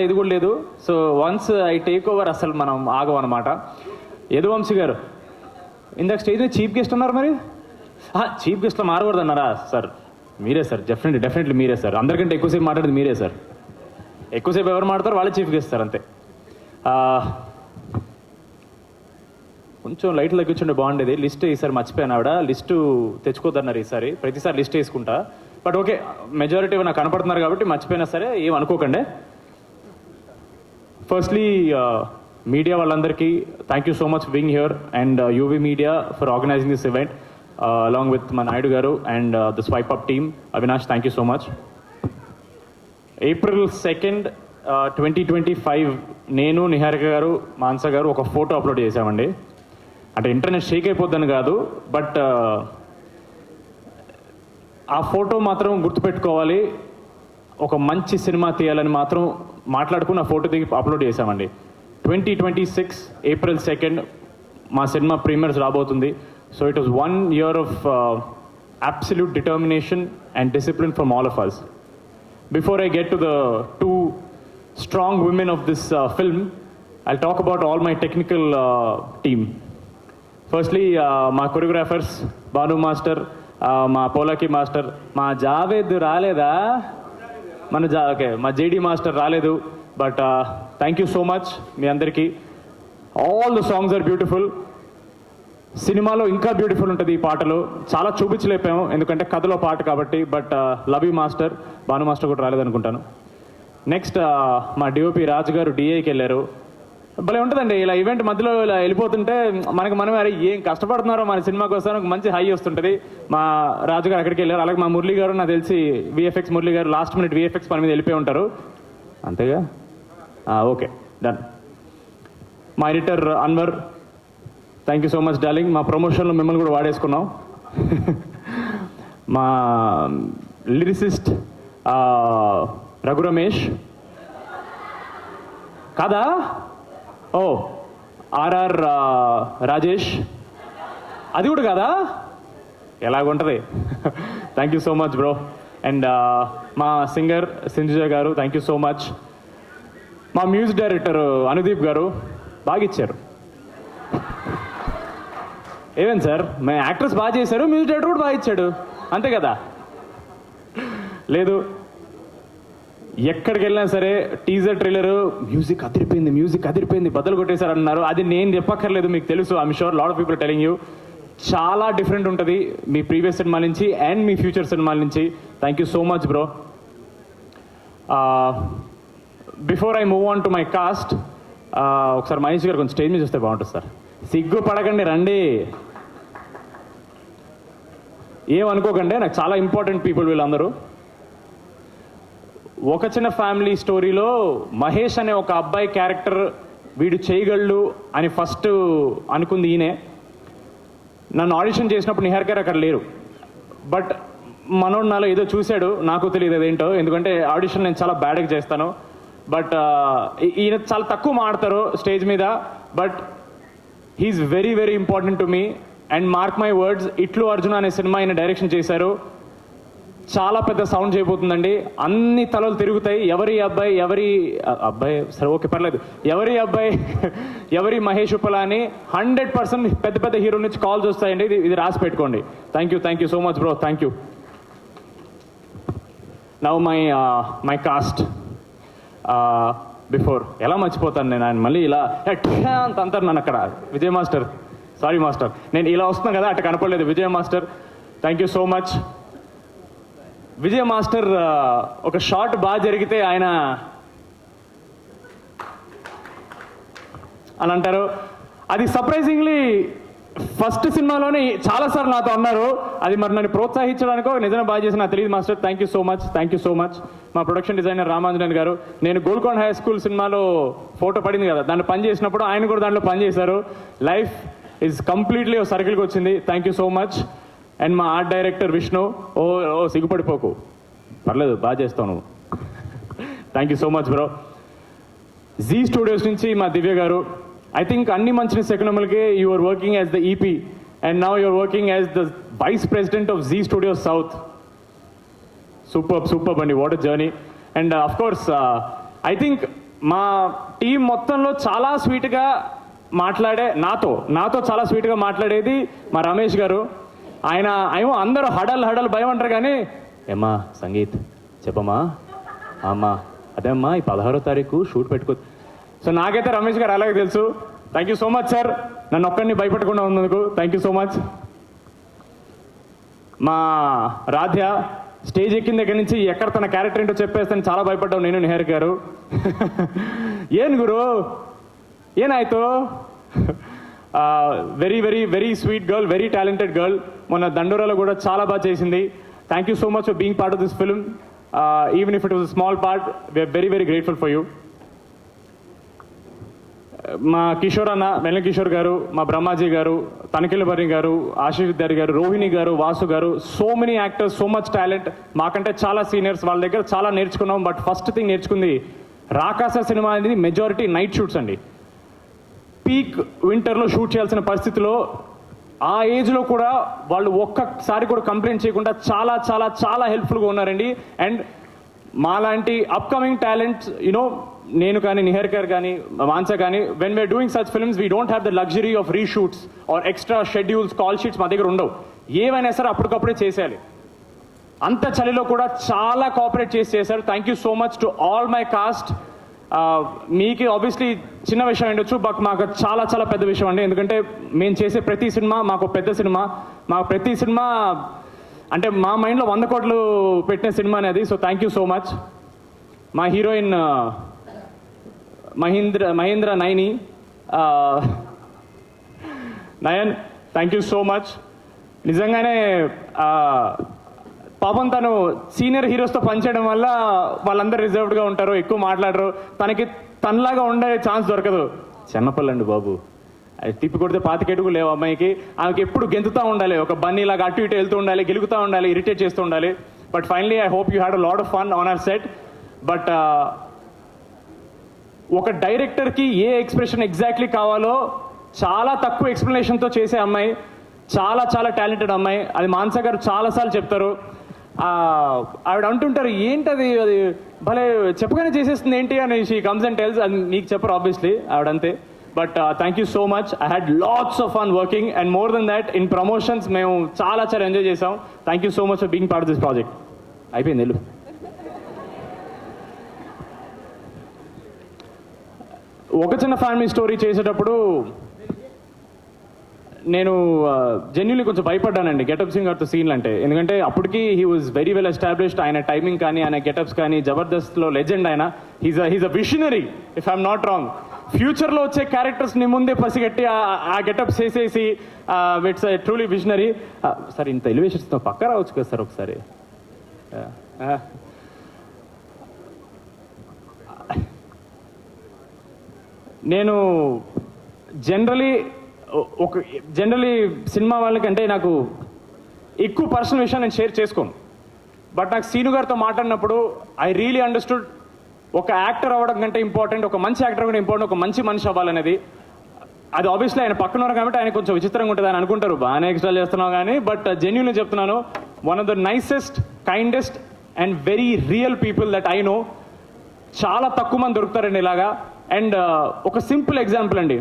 ఇది కూడా లేదు. So once I take over అసలు మనం ఆగం అనమాట. యదువంశీ గారు ఇందాక స్టేజ్ మీద చీఫ్ గెస్ట్ అన్నారు, మరి చీఫ్ గెస్ట్లో మారకూడదు అన్నారా సార్? మీరే సార్, డెఫినెట్లీ మీరే సార్. అందరికంటే ఎక్కువసేపు మాట్లాడేది మీరే సార్. ఎక్కువసేపు ఎవరు మాట్లాడతారు వాళ్ళే చీఫ్ గెస్ట్ సార్, అంతే. కొంచెం లైట్లు తగ్గించుంటే బాగుండేది. లిస్ట్ ఈసారి మర్చిపోయాను, ఆవిడ లిస్టు తెచ్చుకోద్దన్నారు ఈసారి. ప్రతిసారి లిస్ట్ వేసుకుంటా, బట్ ఓకే, మెజారిటీ నాకు కనపడుతున్నారు కాబట్టి మర్చిపోయినా సరే ఏం అనుకోకండి. ఫస్ట్లీ మీడియా వాళ్ళందరికీ thank you so much being here, and UV media for organizing this event along with మా నాయుడు గారు and the swipe up team. Avinash, thank you so much. April 2nd, 2025 నేను, నిహారిక గారు, మాన్సా గారు ఒక ఫోటో అప్లోడ్ చేశామండి. అంటే ఇంటర్నెట్ షేక్ అయిపోద్దని కాదు, బట్ ఆ ఫోటో మాత్రం గుర్తుపెట్టుకోవాలి. ఒక మంచి సినిమా తీయాలని మాత్రం మాట్లాడుకుని ఆ ఫోటో దిగి అప్లోడ్ చేశామండి. 2026 April 2nd మా సినిమా ప్రీమియర్స్ రాబోతుంది. So it was 1 year of absolute determination and discipline from all of us. Before I get to the two strong women of this film, I'll talk about all my technical team. Firstly, my choreographers, Banu Master, my Polaki Master, my Javed Raleda, my JD Master Raledu, but thank you so much, మీ అందరికీ. All the songs are beautiful. సినిమాలో ఇంకా beautiful ఉంటుంది. ఈ పాటలు చాలా చూపించలేపాము ఎందుకంటే కథలో పాట కాబట్టి, but love you master. Bhanu master కూడా రాలేదనుకుంటాను. నెక్స్ట్ మా డిఓపి రాజు గారు డిఐకి వెళ్ళారు. భలే ఉంటుందండి ఇలా ఈవెంట్ మధ్యలో ఇలా వెళ్ళిపోతుంటే మనమే అరే ఏం కష్టపడుతున్నారో మన సినిమా కోసం ఒక మంచి హై వస్తుంటుంది. మా రాజు గారు అక్కడికి వెళ్ళారు. అలాగే మా మురళి గారు, నాకు తెలిసి విఎఫ్ఎక్స్ మురళి గారు లాస్ట్ మినిట్ విఎఫ్ఎక్స్ పని మీద వెళ్ళిపోయి ఉంటారు, అంతేగా? Okay, done. మా editor Anwar, thank you so much darling. మా ప్రమోషన్లో మిమ్మల్ని కూడా వాడేసుకున్నాం. మా లిరిసిస్ట్ రఘు రమేష్ కాదా? ఆర్ఆర్ రాజేష్, అది కూడా కాదా? ఎలాగుంటుంది? Thank you so much bro. And మా సింగర్ సింజుజ గారు, థ్యాంక్ యూ సో మచ్. మా మ్యూజిక్ డైరెక్టర్ అనుదీప్ గారు బాగా ఇచ్చారు. ఏమేంటి సార్, మా యాక్టర్స్ బాగా చేశారు, మ్యూజిక్ డైరెక్టర్ కూడా బాగా ఇచ్చాడు, అంతే కదా? లేదు, ఎక్కడికి వెళ్ళినా సరే టీజర్ ట్రైలర్ మ్యూజిక్ అదిరిపోయింది బద్దలు కొట్టేశారు అన్నారు. అది నేను చెప్పక్కర్లేదు, మీకు తెలుసు. I'm sure lot of people telling you. చాలా డిఫరెంట్ ఉంటుంది మీ ప్రీవియస్ సినిమా నుంచి అండ్ మీ ఫ్యూచర్ సినిమాల నుంచి. Thank you so much bro. Before I move on to my cast, ఒకసారి మహేష్ గారు కొంచెం స్టేజ్ మీద చూస్తే బాగుంటుంది సార్. సిగ్గు పడకండి, రండి, ఏమనుకోకండి. నాకు చాలా ఇంపార్టెంట్ పీపుల్ వీళ్ళందరూ. ఒక చిన్న ఫ్యామిలీ స్టోరీలో మహేష్ అనే ఒక అబ్బాయి క్యారెక్టర్ వీడు చేయగలడు అని ఫస్ట్ అనుకుంది ఈయనే. నన్ను ఆడిషన్ చేసినప్పుడు నిహార్ గారు అక్కడ లేరు, బట్ మనోడు నాలో ఏదో చూశాడు, నాకు తెలియదు అదేంటో, ఎందుకంటే ఆడిషన్ నేను చాలా బ్యాడ్గా చేస్తాను. బట్ ఈయన చాలా తక్కువ మాడతారు స్టేజ్ మీద, but he's very very important to me. And mark my words, ఇట్లు అర్జున అనే సినిమా ఆయన డైరెక్షన్ చేశారు. చాలా పెద్ద సౌండ్ చేయబోతుందండి, అన్ని తలలు తిరుగుతాయి. ఎవరి అబ్బాయి సరే ఓకే పర్లేదు, ఎవరి మహేష్ ఉప్పల అని 100% పెద్ద పెద్ద హీరో నుంచి కాల్స్ వస్తాయండి. ఇది రాసి పెట్టుకోండి. Thank you so much bro, thank you. Now my cast. Before ఎలా మర్చిపోతాను నేను, ఆయన మళ్ళీ ఇలా అంత అంటారు నన్ను అక్కడ. విజయ్ మాస్టర్, సారీ మాస్టర్, నేను ఇలా వస్తున్నాను కదా అట్లా కనపడలేదు. Vijay master, thank you so much. Vijay master ఒక షాట్ బాగా జరిగితే ఆయన అని అంటారు. అది సర్ప్రైజింగ్లీ ఫస్ట్ సినిమాలోనే చాలాసార్లు నాతో అన్నారు. అది మరి నన్ను ప్రోత్సహించడానికో నిజంగా బాగా చేసిన నాకు తెలియదు master. Thank you so much. మా ప్రొడక్షన్ డిజైనర్ రామాంజనేయులు గారు, నేను గోల్కొండ హై స్కూల్ సినిమాలో ఫోటో పడింది కదా, దాన్ని పని చేసినప్పుడు ఆయన కూడా దాంట్లో పని చేశారు. లైఫ్ ఈజ్ కంప్లీట్లీ సర్కిల్కి వచ్చింది. Thank you so much. And మా ఆర్ట్ డైరెక్టర్ విష్ణు, సిగ్గుపడిపోకు, పర్లేదు బాగా చేస్తావు నువ్వు. Thank you so much bro. Zee Studios నుంచి మా దివ్య గారు, I think అన్ని మంచి సెకనములకి you are working as the EP and now you are working as the Vice President of Z Studios South. Superb, and what a journey. And of course, I think మా team మొత్తంలో చాలా స్వీట్గా మాట్లాడే నాతో చాలా స్వీట్గా మాట్లాడేది మా రమేష్ గారు. ఆయన ఏమో అందరూ హడల్ భయం అంటారు కానీ ఏమ్మా సంగీత్ చెప్పమ్మా అమ్మా అదే అమ్మా ఈ 16వ తారీఖు షూట్ పెట్టుకో. సో నాకైతే రమేష్ గారు అలాగే తెలుసు. Thank you so much sir, నన్ను ఒక్కడిని భయపెట్టకుండా ఉన్నందుకు థ్యాంక్ యూ సో మచ్. మా రాధ్య స్టేజ్ ఎక్కిన దగ్గర నుంచి ఎక్కడ తన క్యారెక్టర్ ఏంటో చెప్పేస్తాను చాలా భయపడ్డావు నేను నిహారిక గారు. ఏన్ గురు ఏనాಯ್ತು. Very very very sweet girl, very talented girl. మొన్న దండోరాలో కూడా చాలా బాగా చేసింది. Thank you so much for being part of this film. Even if it was small part, we are very very grateful for you. మా కిషోర్ అన్న, మెల్ల కిషోర్ గారు, మా బ్రహ్మాజీ గారు, తనిఖీల బర్రి గారు, ఆశీష్ విద్యారి గారు, రోహిణి గారు, వాసు గారు, so many actors, so much talent. మాకంటే చాలా సీనియర్స్, వాళ్ళ దగ్గర చాలా నేర్చుకున్నాం. బట్ ఫస్ట్ థింగ్ నేర్చుకుంది రాకాస సినిమా అనేది మెజారిటీ నైట్ షూట్స్ అండి. పీక్ వింటర్లో షూట్ చేయాల్సిన పరిస్థితిలో ఆ ఏజ్లో కూడా వాళ్ళు ఒక్కసారి కూడా కంప్లైంట్ చేయకుండా చాలా చాలా చాలా హెల్ప్ఫుల్గా ఉన్నారండి. అండ్ మాలాంటి అప్కమింగ్ టాలెంట్స్ యూనో, నేను కానీ నిహారిక కానీ మాన్స కానీ, when we are doing such films we don't have the luxury of reshoots or extra schedules, call sheets మా దగ్గర ఉండవు. ఏవైనా సరే అప్పటికప్పుడే చేసేయాలి. అంత చలిలో కూడా చాలా కోఆపరేట్ చేశారు. Thank you so much to all my cast. మీకు ఆబ్వియస్లీ చిన్న విషయం ఉండొచ్చు, బట్ మాకు చాలా చాలా పెద్ద విషయం అండి. ఎందుకంటే మేము చేసే ప్రతి సినిమా మాకు పెద్ద సినిమా. మాకు ప్రతి సినిమా అంటే మా మైండ్లో 100 కోట్లు పెట్టిన సినిమా అనేది. So thank you so much. మా heroine Mahendra Nayani, Nayan thank you so much. నిజంగానే పాపం తను సీనియర్ హీరోస్తో పనిచేయడం వల్ల వాళ్ళందరూ రిజర్వ్డ్గా ఉంటారు, ఎక్కువ మాట్లాడరు. తనలాగా ఉండే ఛాన్స్ దొరకదు. చిన్నపిల్లండి బాబు, అది తిప్పి కొడితే 25 అడుగు లేవు అమ్మాయికి. ఆమెకి ఎప్పుడు గెంతుతూ ఉండాలి, ఒక బన్నీ లాగా అటు ఇటు వెళ్తూ ఉండాలి, గెలుగుతూ ఉండాలి, ఇరిటేట్ చేస్తూ ఉండాలి. But finally I hope you had a lot of fun on hour set. But ఒక డైరెక్టర్కి ఏ ఎక్స్ప్రెషన్ ఎగ్జాక్ట్లీ కావాలో చాలా తక్కువ ఎక్స్ప్లెనేషన్తో చేసే అమ్మాయి, చాలా చాలా టాలెంటెడ్ అమ్మాయి. అది మాన్సా గారు చాలాసార్లు చెప్తారు. ఆవిడ అంటుంటారు ఏంటది, అది భలే చెప్పగానే చేసేస్తుంది ఏంటి అని. She comes and tells. అది మీకు చెప్పరు ఆబ్వియస్లీ, ఆవిడంతే. But thank you so much. I had lots of fun working and more than that in promotions మేము చాలా చాలా ఎంజాయ్ చేసాం. Thank you so much for being part of this project. అయిపోయింది వెళ్ళు. ఒక చిన్న ఫ్యామిలీ స్టోరీ చేసేటప్పుడు నేను జెన్యున్లీ కొంచెం భయపడ్డానండి గెటప్ సింగ్ గారితో సీన్లు అంటే. ఎందుకంటే అప్పటికి he was very well established. ఆయన టైమింగ్ కానీ, ఆయన గెటప్స్ కానీ, జబర్దస్త్లో లెజెండ్ ఆయన. He's a visionary if I'm not wrong. ఫ్యూచర్లో వచ్చే క్యారెక్టర్స్ని ముందే పసిగట్టి ఆ గెటప్స్ చేసేసి ఇట్స్ ట్రూలీ విషనరీ. సార్ ఇంత ఎలివేషన్స్తో పక్క రావచ్చు కదా సార్ ఒకసారి. నేను జనరలీ సినిమా వాళ్ళకంటే నాకు ఎక్కువ పర్సనల్ విషయాలు నేను షేర్ చేసుకోను. బట్ నాకు సీను గారితో మాట్లాడినప్పుడు ఐ రియలీ అండర్స్టూడ్ ఒక యాక్టర్ అవ్వడం కంటే ఇంపార్టెంట్, ఒక మంచి యాక్టర్ కూడా ఇంపార్టెంట్, ఒక మంచి మనిషి అవ్వాలనేది. అది ఆబ్వియస్లీ ఆయన పక్కన ఉన్నారు కాబట్టి ఆయన కొంచెం విచిత్రంగా ఉంటుంది అని అనుకుంటారు, బాగానే ఎక్స్ట్రా చేస్తున్నావు కానీ. బట్ జెన్యూన్గా చెప్తున్నాను, one of the nicest, kindest and very real people that I know. చాలా తక్కువ మంది దొరుకుతారండి ఇలాగా. అండ్ ఒక సింపుల్ ఎగ్జాంపుల్ అండి.